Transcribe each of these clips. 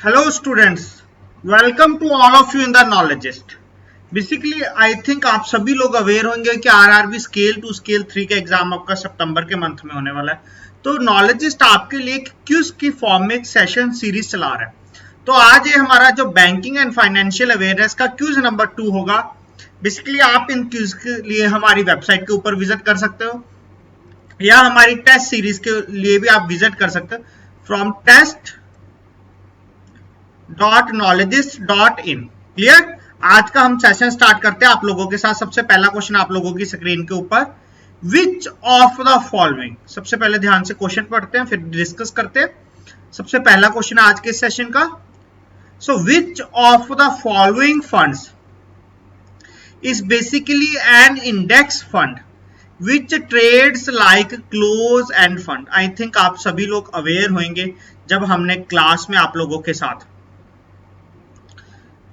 Hello students, welcome to all of you in the Knowledgeist. Basically I think आप सभी लोग aware होंगे कि आरआरबी स्केल 2 स्केल 3 का एग्जाम आपका सितंबर के मंथ में होने वाला है। तो नॉलेजिस्ट आपके लिए क्यूज की फॉर्म में एक सेशन सीरीज चला रहा है। तो आज ये हमारा जो बैंकिंग एंड फाइनेंशियल अवेयरनेस का क्यूज नंबर 2 होगा। बेसिकली आप इन क्यूज के लिए हमारी वेबसाइट के ऊपर विजिट कर सकते हो या हमारी टेस्ट सीरीज के लिए भी आप विजिट कर सकते हो फ्रॉम test.knowledgeist.in। क्लियर। आज का हम सेशन स्टार्ट करते हैं आप लोगों के साथ। सबसे पहला क्वेश्चन आप लोगों की स्क्रीन के ऊपर, विच ऑफ द फॉलोइंग। सबसे पहले ध्यान से क्वेश्चन पढ़ते हैं फिर डिस्कस करते हैं। सबसे पहला क्वेश्चन आज के सेशन का, so which of the following funds is basically an index fund which trades like close end fund. I think आप सभी लोग अवेयर होंगे जब हमने क्लास में आप लोगों के साथ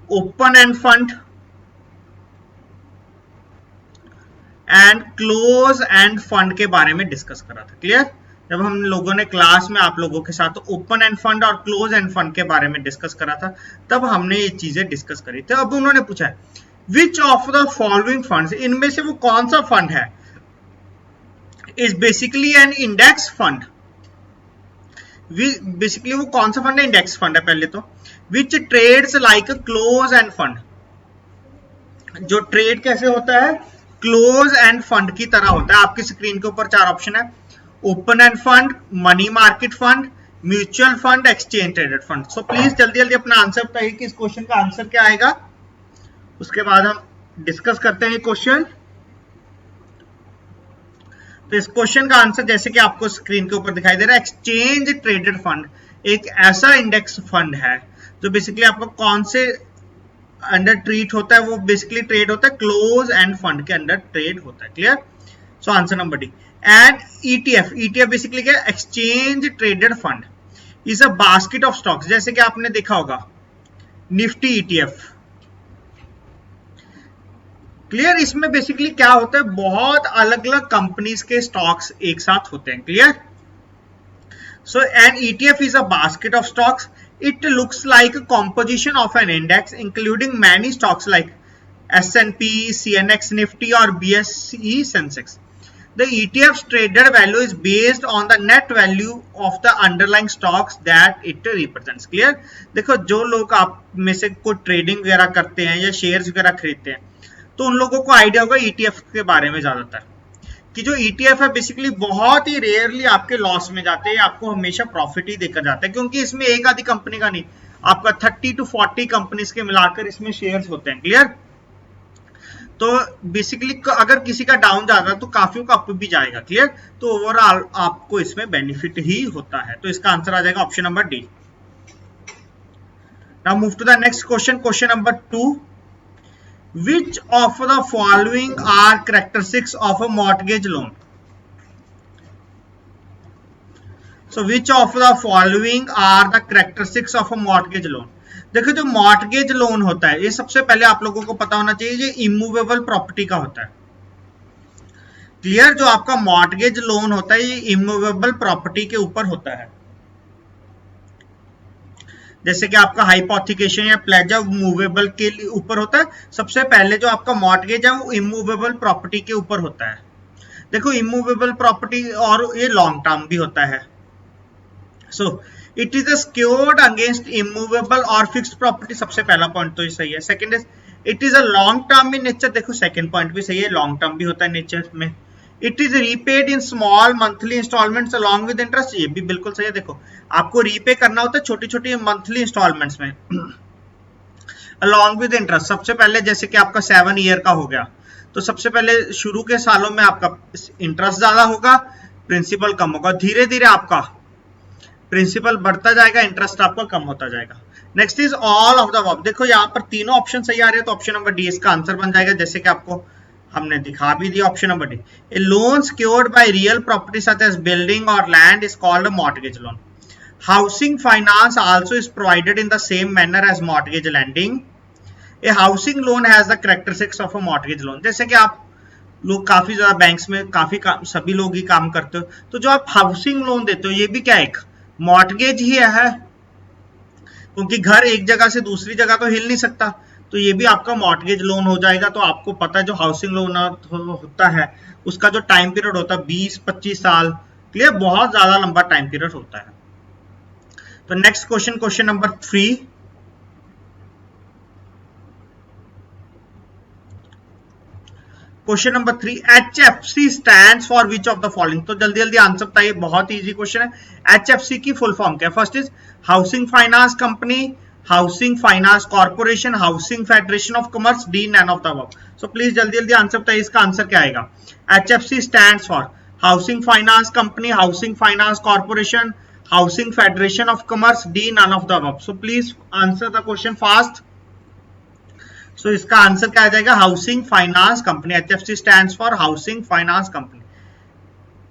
open end fund and close end fund के बारे में डिस्कस करा था। क्लियर। जब हम लोगों ने क्लास में आप लोगों के साथ ओपन एंड फंड और क्लोज एंड फंड के बारे में डिस्कस करा था, तब हमने ये चीजें डिस्कस करी थी। अब उन्होंने पूछा है which of the following funds, इनमें से वो कौन सा फंड है, is basically an index fund. Basically वो कौन सा फंड है, इंडेक्स फंड है। पहले तो which trades like close end fund, जो ट्रेड कैसे होता है, क्लोज एंड फंड की तरह होता है। आपकी स्क्रीन के ऊपर 4 ऑप्शन है, open end fund, money market fund, mutual fund, exchange traded fund. So please जल्दी जल्दी अपना आंसर बताइए कि इस क्वेश्चन का आंसर क्या आएगा। उसके बाद हम डिस्कस करते हैं क्वेश्चन। तो इस क्वेश्चन का आंसर जैसे कि आपको स्क्रीन के ऊपर दिखाई दे रहा है, एक्सचेंज ट्रेडेड फंड एक ऐसा इंडेक्स फंड है जो बेसिकली आपको कौन से अंडर ट्रीट होता है, वो बेसिकली ट्रेड होता है क्लोज एंड फंड के अंडर ट्रेड होता है। Clear. So answer number D. And ETF basically क्या, exchange traded fund is a basket of stocks. जैसे कि आपने देखा होगा निफ्टी ईटीएफ। क्लियर। इसमें बेसिकली क्या होता है, बहुत अलग अलग कंपनीज के स्टॉक्स एक साथ होते हैं। Clear. So an ETF is a basket of stocks. It looks like a composition of an index including many stocks like S&P, CNX Nifty or BSE Sensex. The ETF's traded value is based on the net value of the underlying stocks that it represents. Clear? देखो जो लोग आप में से कोई trading वगैरह करते हैं या शेयर्स वगैरह खरीदते हैं, तो उन लोगों को आइडिया होगा ETF के बारे में ज्यादातर कि जो ETF है बेसिकली बहुत ही रेयरली आपके लॉस में जाते हैं, आपको हमेशा प्रॉफिट ही देकर जाता है, क्योंकि इसमें एक आधी कंपनी का नहीं, आपका 30 to 40 कंपनीज के मिलाकर इसमें शेयर्स होते हैं। क्लियर। तो बेसिकली अगर किसी का डाउन जाता है तो काफियों का अप भी जाएगा। क्लियर। तो ओवरऑल आपको इसमें बेनिफिट ही होता है। तो इसका आंसर आ जाएगा option number D. Now move to the next question, question number 2। Which of the following are characteristics of a mortgage loan? So which of the following are the characteristics of a mortgage loan? देखो जो mortgage loan होता है, ये सबसे पहले आप लोगों को पता होना चाहिए, ये इमूवेबल प्रॉपर्टी का होता है। क्लियर। जो आपका मॉर्टगेज लोन होता है ये इमूवेबल प्रॉपर्टी के ऊपर होता है। जैसे कि आपका हाइपोथिकेशन या प्लेजर मूवेबल के ऊपर होता है, सबसे पहले जो आपका मॉर्टगेज है वो इमूवेबल प्रॉपर्टी के ऊपर होता है। देखो इमूवेबल प्रॉपर्टी और ये लॉन्ग टर्म भी होता है। So it is secured against immovable और फिक्स्ड प्रॉपर्टी। सबसे पहला पॉइंट तो ये सही है। Second is it is a long term in nature. देखो सेकंड पॉइंट भी सही है, लॉन्ग टर्म भी होता है नेचर में। It is repaid in small monthly instalments along with interest. ये भी बिल्कुल सही है। देखो आपको रीपे करना होता है छोटी छोटी मंथली इंस्टॉलमेंट्स में अलॉन्ग विद इंटरेस्ट। सबसे पहले जैसे कि आपका 7 ईयर का हो गया, तो सबसे पहले शुरू के सालों में आपका इंटरेस्ट ज्यादा होगा, प्रिंसिपल कम होगा, धीरे धीरे आपका प्रिंसिपल बढ़ता जाएगा, इंटरेस्ट आपका कम होता जाएगा। Next is all of the above. देखो यहाँ पर तीनों ऑप्शन सही आ रहे हैं, तो ऑप्शन नंबर डी इसका आंसर बन जाएगा, जैसे कि आपको हमने दिखा भी दिया। Option number D, a loan secured by real property such as building और land is called a mortgage loan. Housing finance also is provided in the same manner as mortgage lending. A housing loan has the characteristics of a mortgage loan. जैसे कि आप लोग काफी ज्यादा banks में सभी लोग ही काम करते हो, तो जो आप हाउसिंग लोन देते हो ये भी क्या एक मॉर्टगेज ही है। क्योंकि घर एक जगह से दूसरी जगह तो हिल नहीं सकता, तो ये भी आपका मॉर्टगेज लोन हो जाएगा। तो आपको पता है जो हाउसिंग लोन होता है उसका जो टाइम पीरियड होता है 20-25 साल, क्लियर, बहुत ज्यादा लंबा टाइम पीरियड होता है। तो next question, question number 3, question number 3, HFC stands for which of the following. तो जल्दी जल्दी आंसर बताइए, बहुत इजी क्वेश्चन है। HFC की फुल फॉर्म क्या है? First is housing finance company, housing finance corporation, housing federation of commerce, D none of the above. So please जल्दी जल्दी आंसर बताइए, इसका आंसर क्या आएगा? HFC stands for housing finance company, housing finance corporation, housing federation of commerce, D none of the above. So please answer the question fast. So इसका answer क्या आ जाएगा? Housing finance company. HFC stands for housing finance company.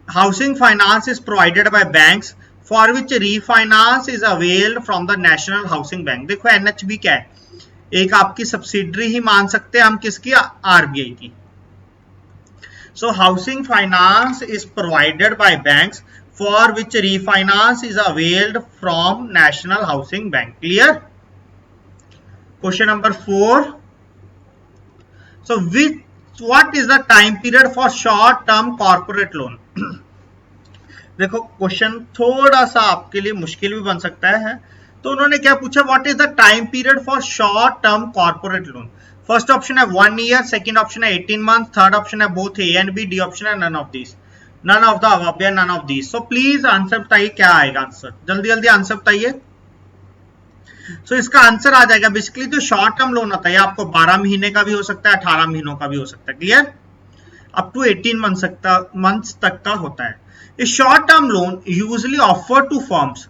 Housing finance is provided by banks for which refinance is availed from the national housing bank. देखो NHB क्या है? एक आपकी subsidiary ही मान सकते हैं हम, किसकी? RBI की। So housing finance is provided by banks for which refinance is availed from national housing bank. Clear? Question number 4, so what is the time period for short term corporate loan? देखो question थोड़ा सा आपके लिए मुश्किल भी बन सकता है। तो उन्होंने क्या पूछा? What is the time period for short term corporate loan? First option है 1 ईयर, सेकंड ऑप्शन है 18 मंथ, थर्ड ऑप्शन है both A and B, D option है none of this, none of the above या none of this. So please answer बताइए, क्या आएगा answer? जल्दी जल्दी आंसर बताइए। सो इसका आंसर आ जाएगा, बेसिकली जो शॉर्ट टर्म लोन होता है आपको 12 महीने का भी हो सकता है, 18 महीनों का भी हो सकता है। क्लियर? अप टू 18 मंथ्स तक का होता है। A short term loan usually offered to firms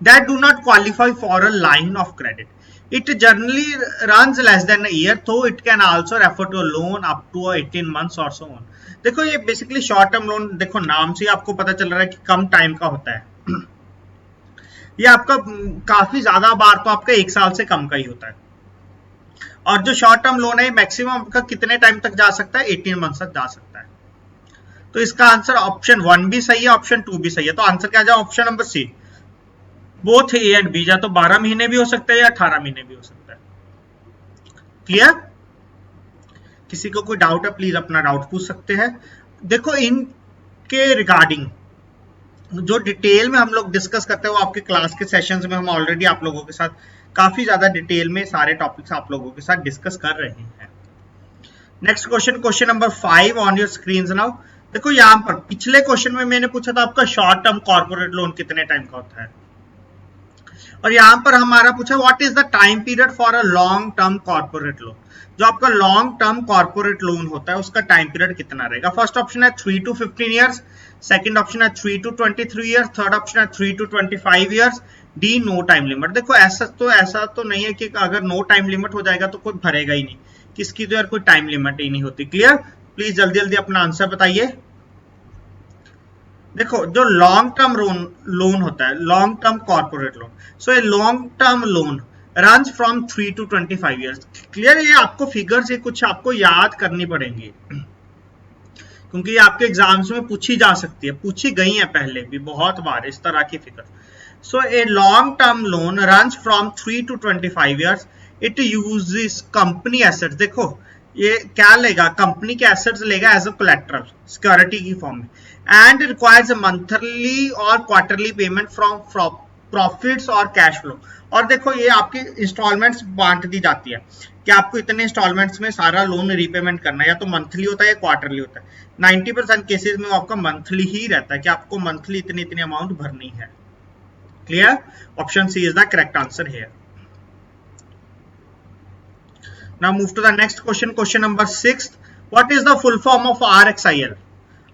that do not qualify for a line of credit. It generally runs less than a year, though it can also refer to a loan up to 18 months or so on. देखो ये basically short term loan, देखो नाम से आपको पता चल रहा है कि कम टाइम का होता है। ये आपका काफी ज्यादा बार तो आपका 1 साल से कम का ही होता है। और जो शॉर्ट टर्म लोन है मैक्सिमम आपका कितने टाइम तक जा सकता है? 18 मंथ तक जा सकता है। तो इसका आंसर ऑप्शन 1 भी सही है, ऑप्शन 2 भी सही है। तो आंसर क्या जाए? Option number C, both A and B. या तो 12 महीने भी हो सकते हैं या 18 महीने भी हो सकता है। क्लियर? किसी को कोई डाउट है प्लीज अपना डाउट पूछ सकते हैं। देखो इनके रिगार्डिंग जो डिटेल में हम लोग डिस्कस करते हैं वो आपके क्लास के सेशंस में हम ऑलरेडी आप लोगों के साथ काफी ज्यादा डिटेल में सारे टॉपिक्स आप लोगों के साथ डिस्कस कर रहे हैं। Next question, question number 5 on your screen now. देखो यहां पर पिछले क्वेश्चन में मैंने पूछा था आपका शॉर्ट टर्म कॉर्पोरेट लोन कितने टाइम का होता है, और यहां पर हमारा पूछा what is the time period for a long term corporate loan. जो आपका लॉन्ग टर्म कॉर्पोरेट लोन होता है उसका टाइम पीरियड कितना रहेगा? फर्स्ट ऑप्शन है 3 to 15 ईयर्स, सेकंड ऑप्शन है 3 to 23 ईयर्स, थर्ड ऑप्शन है 3 to 25 years, D no time limit. देखो ऐसा तो नहीं है कि अगर नो टाइम लिमिट हो जाएगा तो कोई भरेगा ही नहीं, किसकी तो यार कोई टाइम लिमिट ही नहीं होती। क्लियर? प्लीज जल्दी जल्दी अपना आंसर बताइए। देखो जो लॉन्ग टर्म लोन होता है, long term corporate loan, so a long term loan run from 3 to 25 years. Clear? ये आपको फिगर्स ये कुछ आपको याद करनी पड़ेंगी क्योंकि ये आपके एग्जाम्स में पूछी जा सकती है, पूछी गई है पहले भी बहुत बार इस तरह की figure. So a long term loan run from 3 to 25 years. It uses company assets. देखो ये क्या लेगा? कंपनी के एसेट्स लेगा एज अ कोलैटरल, सिक्योरिटी की फॉर्म में, एंड रिक्वायर्स मंथली और क्वार्टरली पेमेंट फ्रॉम प्रॉफिट्स और कैश फ्लो। और देखो ये आपकी इंस्टॉलमेंट्स बांट दी जाती है कि आपको इतने इंस्टॉलमेंट्स में सारा लोन रीपेमेंट करना है, या तो मंथली होता है या क्वार्टरली होता है। 90% केसेस में वो आपका मंथली ही रहता है कि आपको मंथली इतनी इतनी अमाउंट भरनी है। Clear? Option C is the correct answer here. Now move to the next question, question number 6. What is the full form of RXIL?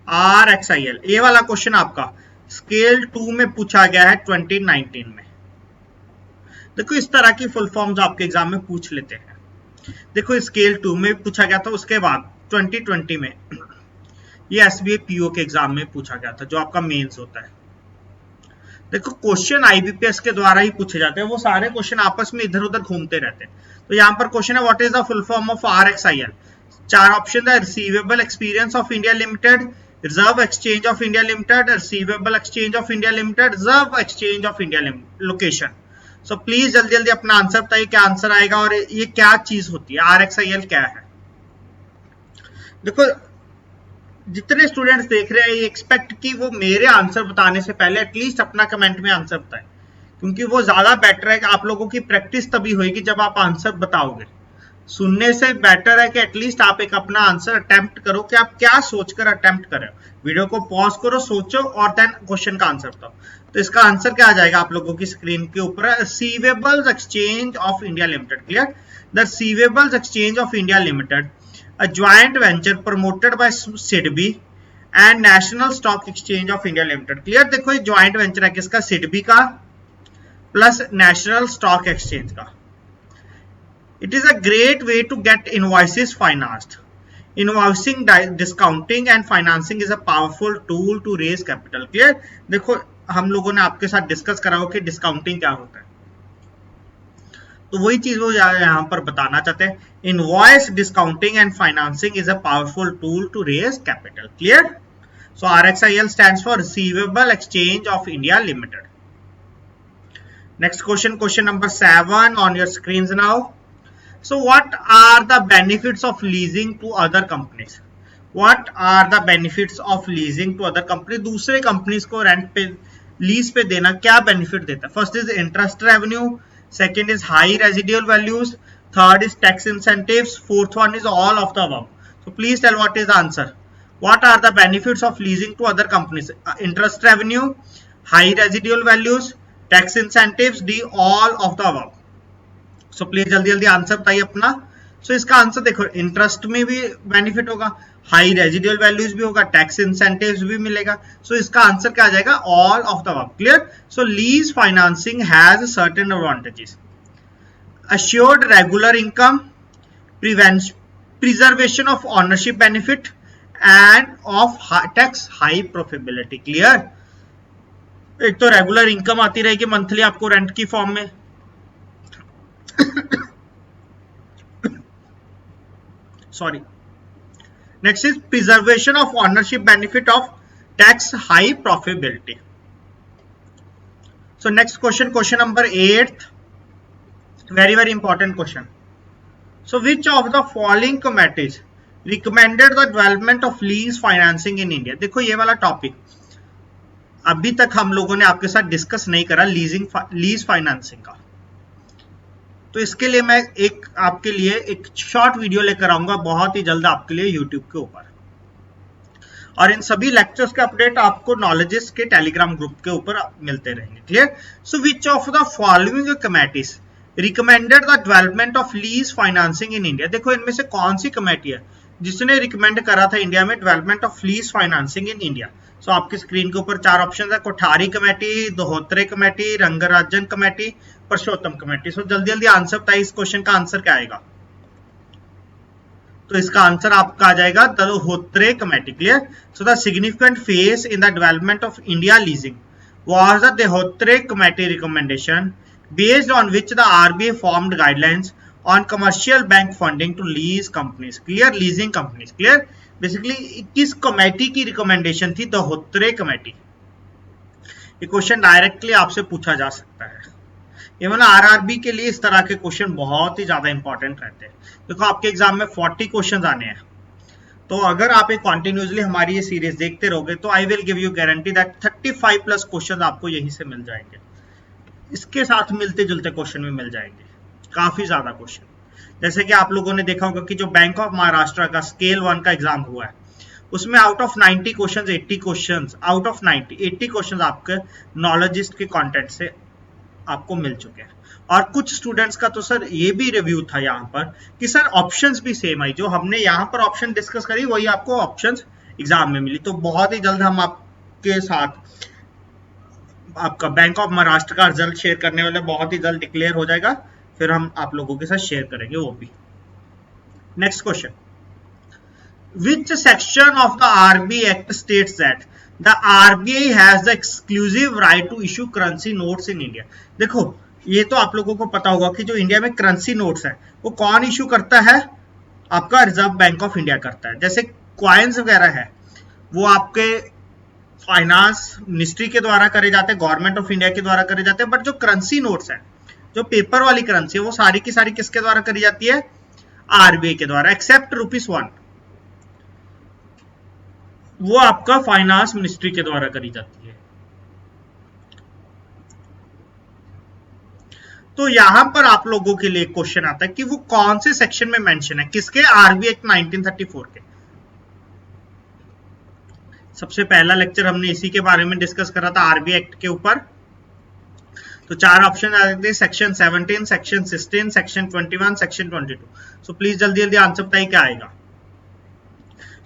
RXIL ये वाला क्वेश्चन आपका स्केल 2 में पूछा गया है 2019 में। देखो इस तरह की फुल फॉर्म्स आपके एग्जाम में पूछ लेते हैं। देखो स्केल 2 में पूछा गया था, उसके बाद 2020 में ये SBI PO के एग्जाम में पूछा गया था जो आपका मेंस होता है। देखो क्वेश्चन IBPS के द्वारा ही पूछे जाते हैं, वो सारे क्वेश्चन आपस में इधर उधर घूमते रहते हैं। तो यहाँ पर क्वेश्चन है what is the full form of RXIL। 4 option है, receivable experience of India limited, reserve exchange of India limited, receivable exchange of India limited, reserve exchange of India location. So please जल्दी जल्दी अपना answer बताइए, क्या answer आएगा और ये क्या चीज होती है, RXIL क्या है। देखो जितने स्टूडेंट्स देख रहे हैं ये एक्सपेक्ट कि वो मेरे आंसर बताने से पहले एटलीस्ट अपना कमेंट में आंसर बताएं, क्योंकि वो ज्यादा बेटर है कि आप लोगों की प्रैक्टिस तभी होगी जब आप आंसर बताओगे। सुनने से बेटर है कि एटलीस्ट आप एक अपना आंसर अटेम्प्ट करो कि आप क्या सोचकर अटेम्प्ट कर रहे हो। वीडियो को पॉज करो, सोचो और देन क्वेश्चन का आंसर बताओ। तो इसका आंसर क्या आ जाएगा आप लोगों की स्क्रीन के ऊपर, receivables exchange of India limited. Clear, the receivables exchange of India limited, a joint venture promoted by SIDBI and National Stock Exchange of India Limited। Clear, देखो ये ज्वाइंट वेंचर है किसका, सिडबी का प्लस नेशनल स्टॉक एक्सचेंज का। It is a great way to get invoices financed. Invoicing, discounting and financing is a powerful tool to raise capital. Clear, देखो हम लोगों ने आपके साथ डिस्कस करा हो कि डिस्काउंटिंग क्या होता है, तो वही चीज वो यहाँ पर बताना चाहते हैं। Invoice, discounting and financing is a powerful tool to raise capital. Clear, so RXIL stands for Receivable Exchange of India Limited. Next question, question number 7 on your screens now. So what are the benefits of leasing to other companies? What are the benefits of leasing to other companies? दूसरे companies को rent पे, lease पे देना क्या benefit देता है? First is interest revenue, second is high residual values, third is tax incentives, fourth one is all of the above. So please tell what is the answer. What are the benefits of leasing to other companies? Interest revenue, high residual values, tax incentives, D, all of the above. So please जल्दी जल्दी answer बताइए अपना। So इसका answer देखो, interest में भी benefit होगा, high residual values भी होगा, टैक्स इंसेंटिव्स भी मिलेगा। सो इसका आंसर क्या आ जाएगा, all of the above. Clear, so lease financing has certain advantages, assured regular income, preservation of ownership benefit and of tax high profitability। Clear, एक तो रेगुलर इनकम आती रहेगी मंथली आपको रेंट की फॉर्म में, sorry. Next is preservation of ownership benefit of tax high profitability. So next question, question number 8, very very important question. So which of the following committees recommended the development of lease financing in India? देखो ये वाला topic अभी तक हम लोगों ने आपके साथ डिस्कस नहीं करा, लीज फाइनेंसिंग का। तो इसके लिए मैं एक आपके लिए एक शॉर्ट वीडियो लेकर आऊंगा बहुत ही जल्द आपके लिए यूट्यूब के ऊपर, और इन सभी लेक्चर्स के अपडेट आपको नॉलेजेस के टेलीग्राम ग्रुप के ऊपर मिलते रहेंगे। Clear, so which of the following committees recommended the development of lease financing in India? देखो इनमें से कौन सी कमेटी है जिसने रिकमेंड करा था इंडिया में development of lease financing in India? So आपकी स्क्रीन के ऊपर 4 ऑप्शन है, Kothari committee, Dohotre committee, Rangarajan committee, Parsottam committee. So जल्दी जल्दी आंसर बताइए, इस क्वेश्चन का आंसर क्या आएगा? तो इसका आंसर आपका आ जाएगा Dohotre committee. Clear, so the significant phase in the development of India leasing was the Dohotre committee recommendation based on which the RBI formed guidelines on commercial bank funding to lease companies। Clear, leasing companies। Clear, basically किस committee की recommendation थी? दोहोत्रे committee. ये question directly आपसे पूछा जा सकता है। Even RRB के लिए इस तरह के क्वेश्चन बहुत ही ज्यादा इंपॉर्टेंट रहते हैं। देखो आपके एग्जाम में 40 क्वेश्चन आने हैं, तो अगर आप एक कॉन्टिन्यूसली हमारी ये सीरीज देखते रहोगे तो I will give you guarantee that 35 plus question आपको यहीं से मिल जाएंगे। इसके साथ मिलते जुलते क्वेश्चन भी मिल जाएंगे, काफी ज्यादा क्वेश्चन। जैसे कि आप लोगों ने देखा होगा कि जो बैंक ऑफ महाराष्ट्र का स्केल 1 का एग्जाम हुआ है उसमें out of 90 questions 80 questions out of 90 80 questions आपके नॉलेजिस्ट के कंटेंट से आपको मिल चुके हैं। और कुछ स्टूडेंट्स का तो सर ये भी रिव्यू था यहाँ पर कि सर ऑप्शंस भी सेम आई, जो हमने यहाँ पर ऑप्शन डिस्कस करी वही आपको ऑप्शंस एग्जाम में मिली। तो बहुत ही जल्द हम आपके साथ आपका बैंक ऑफ महाराष्ट्र का रिजल्ट शेयर करने वाले, बहुत ही जल्द डिक्लेयर हो जाएगा, फिर हम आप लोगों के साथ शेयर करेंगे वो भी। Next question, which section of the RBI act states that the RBI has the exclusive right to issue currency notes in India? देखो ये तो आप लोगों को पता होगा कि जो इंडिया में करेंसी नोट्स है वो कौन इशू करता है? आपका रिजर्व बैंक ऑफ इंडिया करता है। जैसे क्वाइंस वगैरह है वो आपके फाइनेंस मिनिस्ट्री के द्वारा करे जाते हैं, गवर्नमेंट ऑफ इंडिया के द्वारा करे जाते हैं, बट जो करेंसी नोट्स हैं जो पेपर वाली करेंसी है वो सारी की सारी किसके द्वारा करी जाती है, आरबीआई के द्वारा, एक्सेप्ट ₹1, वो आपका फाइनेंस मिनिस्ट्री के द्वारा करी जाती है। तो यहां पर आप लोगों के लिए क्वेश्चन आता है कि वो कौन से सेक्शन में मेंशन है, किसके, आरबीआई एक्ट 1934 के। सबसे पहला लेक्चर हमने इसी के बारे में डिस्कस करा था, आरबीआई एक्ट के ऊपर। तो 4 ऑप्शन आ जाते हैं, section 17, section 16, section 21, section 22। So please जल्दी जल्दी आंसर बताइए क्या आएगा।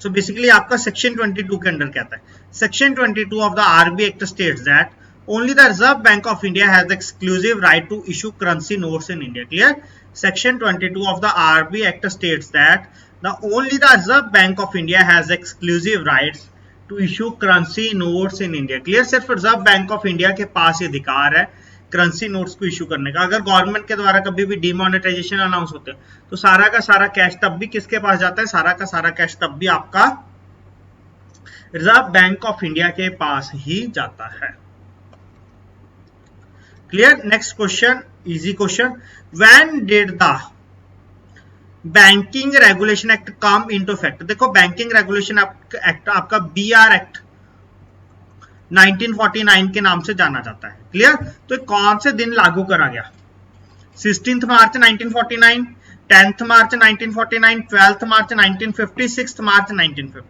सो बेसिकली आपका सेक्शन 22 के अंडर क्या आता है, section 22 of the RBI act states that only the Reserve Bank of India has the exclusive right to issue currency notes in India. Clear? Section 22 of the RBI Act states that only the Reserve Bank of India has exclusive rights to issue currency notes in India. Clear? सिर्फ Reserve Bank of India के पास ये अधिकार है currency notes को issue करने का। अगर government के द्वारा कभी भी डिमोनेटाइजेशन अनाउंस होते हैं तो सारा का सारा कैश तब भी किसके पास जाता है, सारा का सारा कैश तब भी आपका रिजर्व बैंक ऑफ इंडिया के पास ही जाता है। Clear? Next question, easy question, when did the banking regulation act come into effect. देखो बैंकिंग रेगुलेशन एक्ट आपका बीआर एक्ट 1949 के नाम से जाना जाता है। क्लियर? तो कौन से दिन लागू करा गया, 16 मार्च 1949, 10 मार्च 1949, 12 मार्च 1950, 6 मार्च 1950।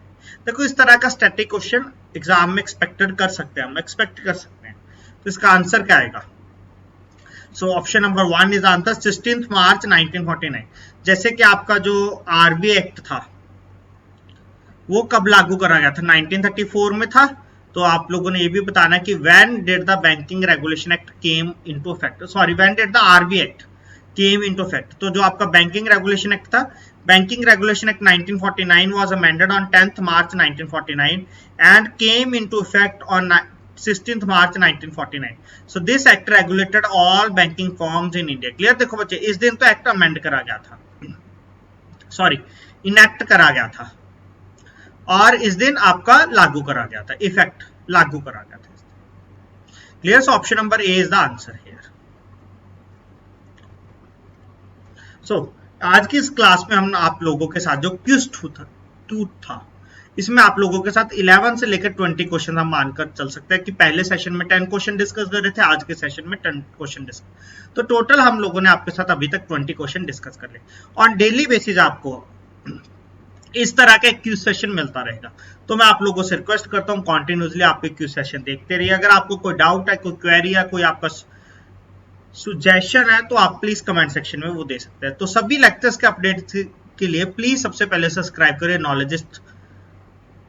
देखो इस तरह का स्टैटिक क्वेश्चन एग्जाम में एक्सपेक्टेड कर सकते हैं, हम एक्सपेक्ट कर सकते हैं। तो इसका आंसर क्या आएगा, सो ऑप्शन नंबर 1 इज आंसर 16 मार्च 1949। जैसे कि आपका जो आरबीआई एक्ट था वो कब लागू करा गया था, 1934 में था। तो आप लोगों ने ये भी बताना कि when did the banking regulation act came into effect, sorry when did the RBI act came into effect. तो जो आपका बैंकिंग रेगुलेशन एक्ट था, banking regulation act 1949 was amended on 10th March 1949 and came into effect on 16th March 1949। So this act regulated all banking firms in India. Clear? देखो बच्चे इस दिन तो act amend करा गया था, सॉरी इनेक्ट करा गया था, और इस दिन आपका लागू करा गया था, इफेक्ट लागू करा गया था। Clear? So option number A is the answer here. So आज की इस क्लास में हम आप लोगों के साथ जो क्विज टू था इसमें आप लोगों के साथ 11 से लेकर 20 क्वेश्चन हम मानकर चल सकते हैं कि पहले सेशन में 10 क्वेश्चन डिस्कस कर रहे थे, आज के सेशन में 10 क्वेश्चन डिस्कस। तो टोटल हम लोगों ने आपके साथ अभी तक 20 क्वेश्चन डिस्कस कर लिए। ऑन डेली बेसिस आपको इस तरह का क्यूज सेशन मिलता रहेगा। तो मैं आप लोगों से रिक्वेस्ट करता हूं कॉन्टिन्यूसली आप क्यूज सेशन देखते रहिए। अगर आपको कोई डाउट है, कोई क्वेरी है, कोई आपका सुजेशन है तो आप प्लीज कमेंट सेक्शन में वो दे सकते हैं। तो सभी लेक्चर्स के अपडेट के लिए प्लीज सबसे पहले सब्सक्राइब करें नॉलेजिस्ट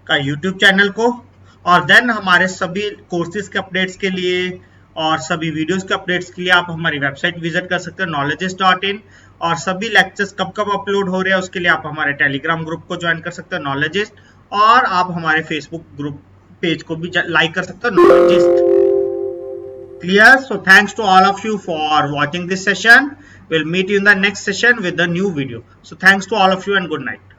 का यूट्यूब चैनल को, और देन हमारे सभी कोर्सेज के अपडेट्स के लिए और सभी वीडियोस के अपडेट्स के लिए आप हमारी वेबसाइट विजिट कर सकते हैं knowledgeist.in। और सभी लेक्चर्स कब कब अपलोड हो रहे हैं उसके लिए आप हमारे टेलीग्राम ग्रुप को ज्वाइन कर सकते हैं knowledgeist, और आप हमारे फेसबुक ग्रुप पेज को भी लाइक कर सकते हैं knowledgeist। Clear? So thanks to all of you for watching this session. Will meet you in the next session with the new video. So thanks to all of you and good night.